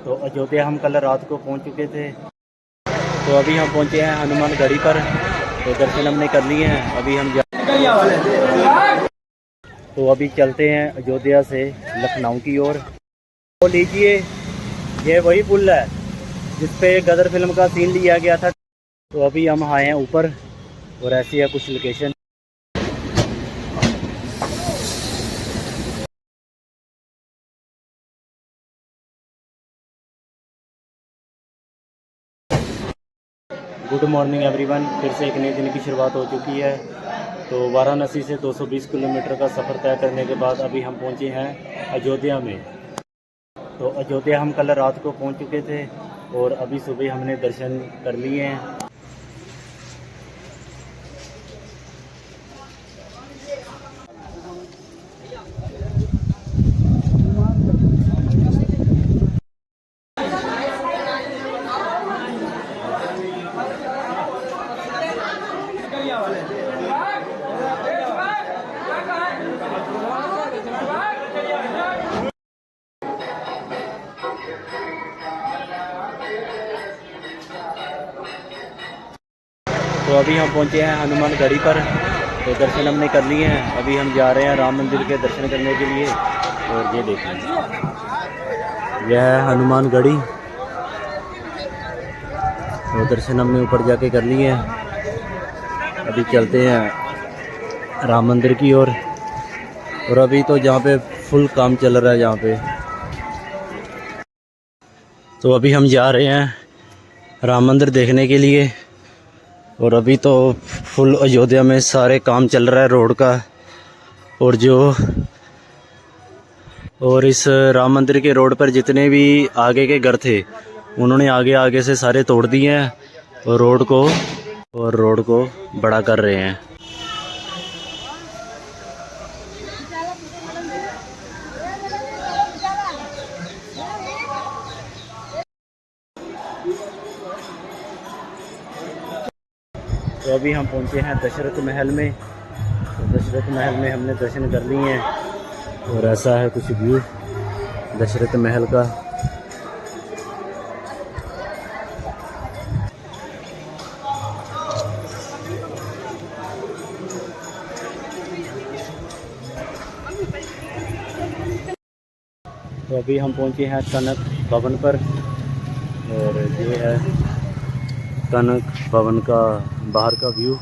तो अयोध्या हम कल रात को पहुंच चुके थे। तो अभी हम पहुंचे हैं हनुमानगढ़ी पर। तो दर्शन हमने कर लिए हैं। अभी हम तो अभी चलते हैं अयोध्या से लखनऊ की ओर। तो लीजिए, ये वही पुल है जिस पे गदर फिल्म का सीन लिया गया था। तो अभी हम आए हैं ऊपर और ऐसी है कुछ लोकेशन। Good morning everyone. फिर से एक नए दिन की शुरुआत हो चुकी है। तो वाराणसी से 220 किलोमीटर का सफ़र तय करने के बाद अभी हम पहुंचे हैं अयोध्या में। तो अयोध्या हम कल रात को पहुंच चुके थे और अभी सुबह हमने दर्शन कर लिए हैं। तो अभी हम पहुंचे हैं हनुमानगढ़ी पर। तो दर्शन हमने कर लिए हैं। अभी हम जा रहे हैं राम मंदिर के दर्शन करने के लिए। और ये देखें, यह है हनुमानगढ़ी। तो दर्शन हमने ऊपर जाके कर लिए हैं। अभी चलते हैं राम मंदिर की ओर। और अभी तो जहाँ पे फुल काम चल रहा है जहाँ पे। तो अभी हम जा रहे हैं राम मंदिर देखने के लिए। और अभी तो फुल अयोध्या में सारे काम चल रहा है रोड का। और इस राम मंदिर के रोड पर जितने भी आगे के घर थे उन्होंने आगे से सारे तोड़ दिए हैं और रोड को बड़ा कर रहे हैं। तो अभी हम पहुंचे हैं दशरथ महल में। तो दशरथ महल में हमने दर्शन कर लिए हैं और ऐसा है कुछ व्यू दशरथ महल का। तो अभी हम पहुंचे हैं कनक भवन पर। और ये है कनक भवन का बाहर का व्यू।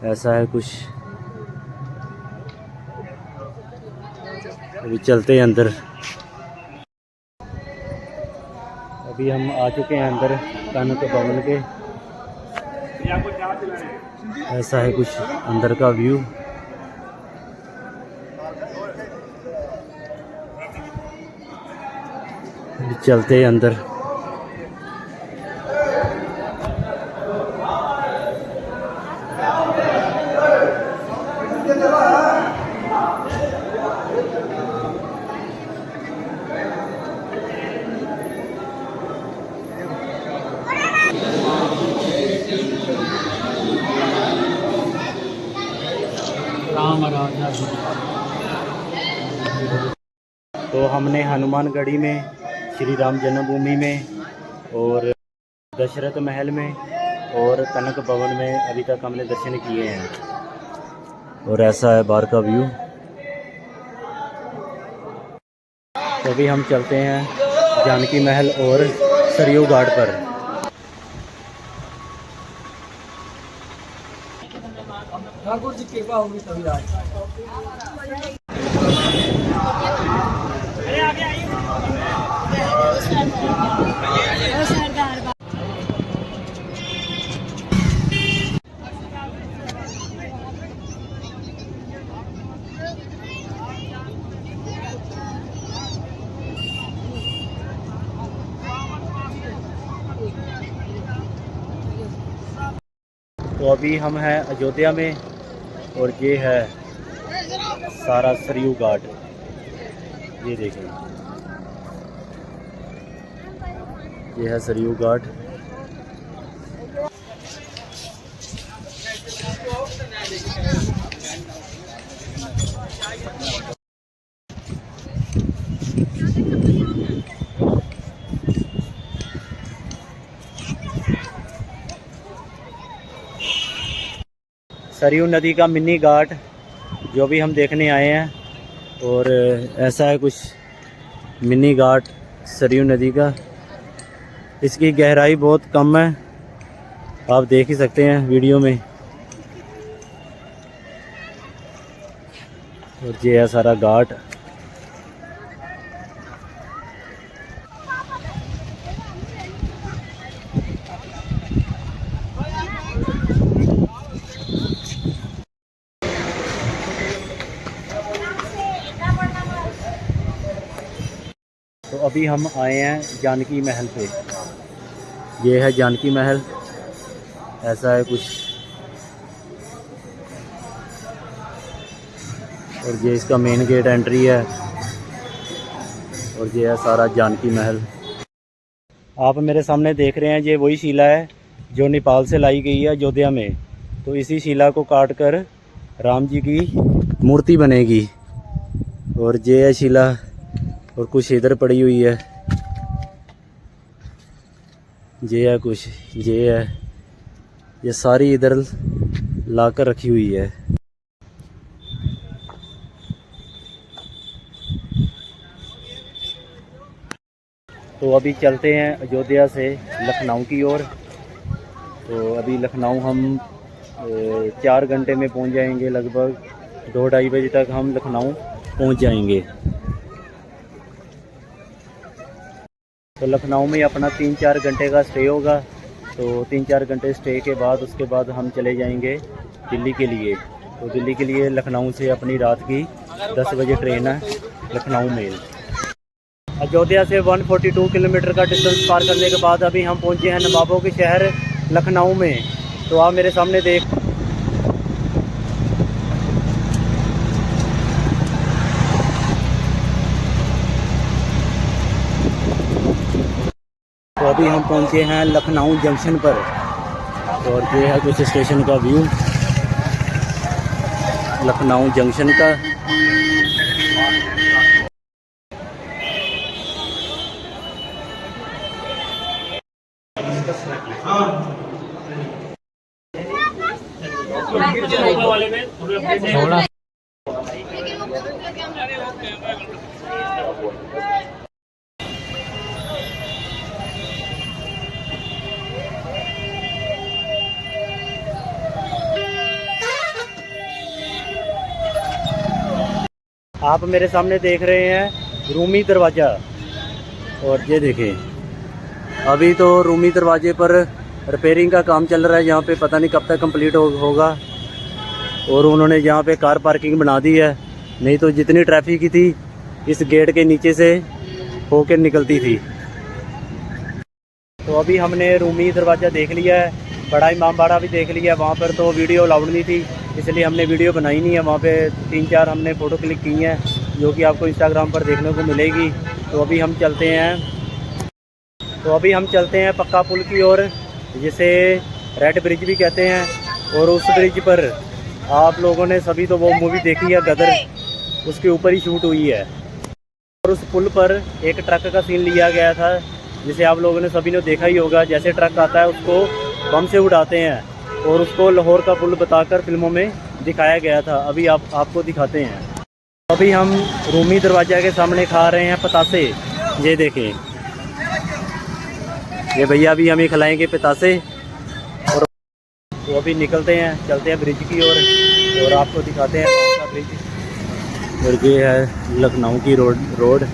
ऐसा है कुछ। अभी चलते हैं अंदर। अभी हम आ चुके हैं अंदर कनक भवन के। ऐसा है कुछ अंदर का व्यू। अभी चलते हैं अंदर। तो हमने हनुमानगढ़ी में, श्री राम जन्मभूमि में और दशरथ महल में और कनक भवन में अभी तक हमने दर्शन किए हैं। और ऐसा है बाहर का व्यू। तो अभी हम चलते हैं जानकी महल और सरयू घाट पर। ठाकुर जी कृपा होगी तभी आज। तो अभी हम हैं अयोध्या में और ये है सारा सरयू घाट। ये देखें, ये है सरयू घाट। सरयू नदी का मिनी घाट जो भी हम देखने आए हैं, और ऐसा है कुछ मिनी घाट सरयू नदी का। इसकी गहराई बहुत कम है, आप देख ही सकते हैं वीडियो में। और ये है सारा घाट। तो अभी हम आए हैं जानकी महल पे। ये है जानकी महल, ऐसा है कुछ। और ये इसका मेन गेट एंट्री है, और ये है सारा जानकी महल। आप मेरे सामने देख रहे हैं, ये वही शिला है जो नेपाल से लाई गई है अयोध्या में। तो इसी शिला को काट कर राम जी की मूर्ति बनेगी। और ये है शिला, और कुछ इधर पड़ी हुई है, ये है कुछ, ये है, ये सारी इधर लाकर रखी हुई है। तो अभी चलते हैं अयोध्या से लखनऊ की ओर। तो अभी लखनऊ हम 4 घंटे में पहुंच जाएंगे, लगभग 2-2:30 बजे तक हम लखनऊ पहुंच जाएंगे। तो लखनऊ में अपना 3-4 घंटे का स्टे होगा। तो 3-4 घंटे स्टे के बाद उसके बाद हम चले जाएंगे दिल्ली के लिए। तो दिल्ली के लिए लखनऊ से अपनी रात की 10 बजे ट्रेन है लखनऊ मेल। अयोध्या से 142 किलोमीटर का डिस्टेंस पार करने के बाद अभी हम पहुंचे हैं नवाबों के शहर लखनऊ में। तो आप मेरे सामने देख, तो अभी हम पहुंचे हैं लखनऊ जंक्शन पर। और ये है कुछ स्टेशन का व्यू लखनऊ जंक्शन का। आप मेरे सामने देख रहे हैं रूमी दरवाज़ा। और ये देखें, अभी तो रूमी दरवाजे पर रिपेयरिंग का काम चल रहा है। यहाँ पे पता नहीं कब तक कंप्लीट होगा। और उन्होंने यहाँ पे कार पार्किंग बना दी है, नहीं तो जितनी ट्रैफिक की थी इस गेट के नीचे से होकर निकलती थी। तो अभी हमने रूमी दरवाज़ा देख लिया है, बड़ा इमामबाड़ा भी देख लिया। वहाँ पर तो वीडियो अलाउड नहीं थी, इसलिए हमने वीडियो बनाई नहीं है। वहाँ पे 3-4 हमने फ़ोटो क्लिक की हैं, जो कि आपको इंस्टाग्राम पर देखने को मिलेगी। तो अभी हम चलते हैं पक्का पुल की ओर, जिसे रेड ब्रिज भी कहते हैं। और उस ब्रिज पर आप लोगों ने सभी तो वो मूवी देखी है गदर, उसके ऊपर ही शूट हुई है। और उस पुल पर एक ट्रक का सीन लिया गया था, जिसे आप लोगों ने सभी ने देखा ही होगा। जैसे ट्रक आता है उसको बम से उड़ाते हैं, और उसको लाहौर का पुल बताकर फिल्मों में दिखाया गया था। अभी आपको दिखाते हैं। अभी हम रूमी दरवाज़ा के सामने खा रहे हैं पतासे। ये देखें, ये भैया अभी हमें खिलाएंगे पतासे। और तो अभी निकलते हैं, चलते हैं ब्रिज की ओर, और आपको दिखाते हैं वहाँ का ब्रिज। और ये है लखनऊ की रोड।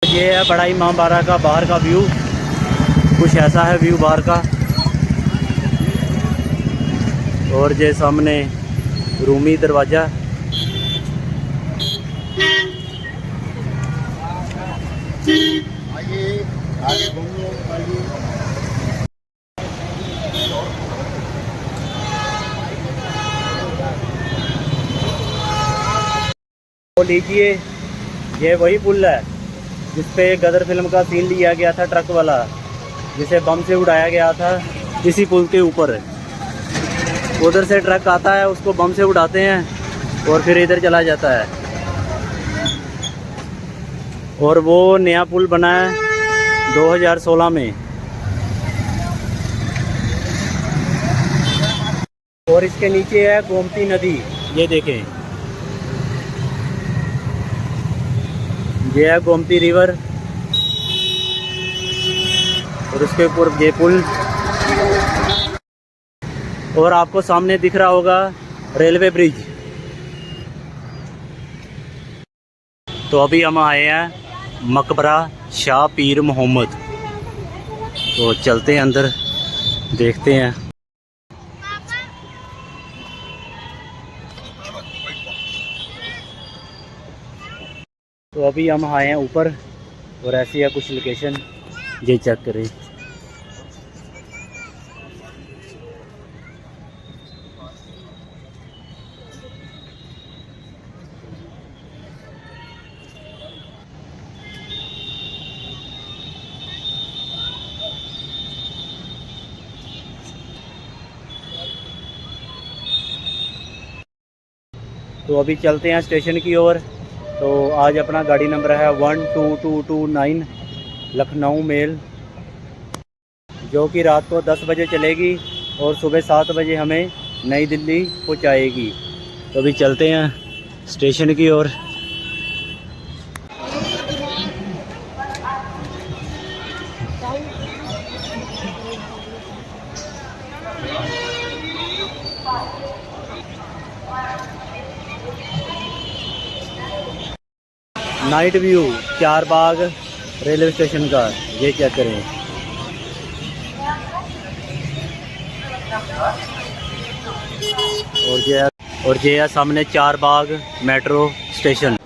ये है बड़ा इमामबाड़ा का बाहर का व्यू, कुछ ऐसा है व्यू बाहर का। और ये सामने रूमी दरवाज़ा। आगे घूमो, तो लीजिए, ये वही पुल है जिसपे गदर फिल्म का सीन लिया गया था, ट्रक वाला जिसे बम से उड़ाया गया था। इसी पुल के ऊपर उधर से ट्रक आता है, उसको बम से उड़ाते हैं, और फिर इधर चला जाता है। और वो नया पुल बना है 2016 में। और इसके नीचे है गोमती नदी, ये देखें, ये है गोमती रिवर। और उसके ऊपर ये पुल। और आपको सामने दिख रहा होगा रेलवे ब्रिज। तो अभी हम आए हैं मकबरा शाह पीर मोहम्मद। तो चलते हैं अंदर, देखते हैं। तो अभी हम आए हैं ऊपर और ऐसी है कुछ लोकेशन, ये चेक करें। तो अभी चलते हैं स्टेशन की ओर। तो आज अपना गाड़ी नंबर है 12229 लखनऊ मेल, जो कि रात को 10 बजे चलेगी और सुबह 7 बजे हमें नई दिल्ली पहुंचाएगी। तो अभी चलते हैं स्टेशन की ओर। नाइट व्यू चार बाग रेलवे स्टेशन का, ये चेक करें। और ये है सामने Charbagh metro station.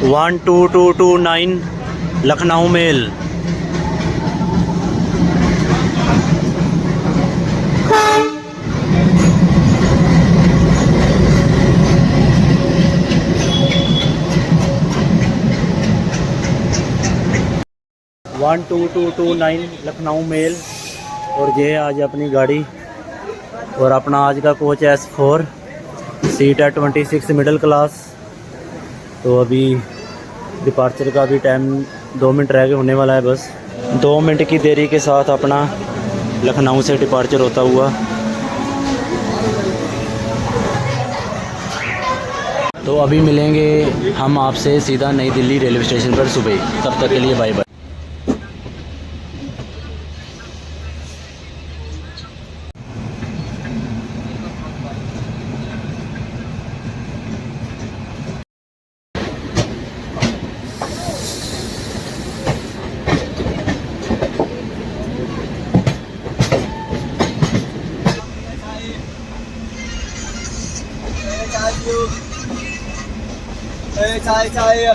One 2229 Lucknow mail. One 2229 Lucknow mail. और ये आज अपनी गाड़ी। और अपना आज का कोच है S4, सीट है 26 मिडिल क्लास। तो अभी डिपार्चर का भी टाइम 2 मिनट रह गए होने वाला है, बस 2 मिनट की देरी के साथ अपना लखनऊ से डिपार्चर होता हुआ। तो अभी मिलेंगे हम आपसे सीधा नई दिल्ली रेलवे स्टेशन पर सुबह। तब तक के लिए बाय बाय। Chai.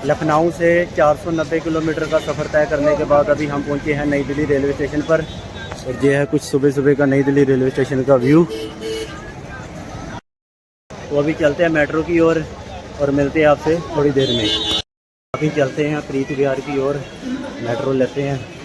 लखनऊ से 490 किलोमीटर का सफ़र तय करने के बाद अभी हम पहुंचे हैं नई दिल्ली रेलवे स्टेशन पर। और ये है कुछ सुबह सुबह का नई दिल्ली रेलवे स्टेशन का व्यू। तो अभी चलते हैं मेट्रो की ओर और मिलते हैं आपसे थोड़ी देर में। अभी चलते हैं प्रीत विहार की ओर, मेट्रो लेते हैं।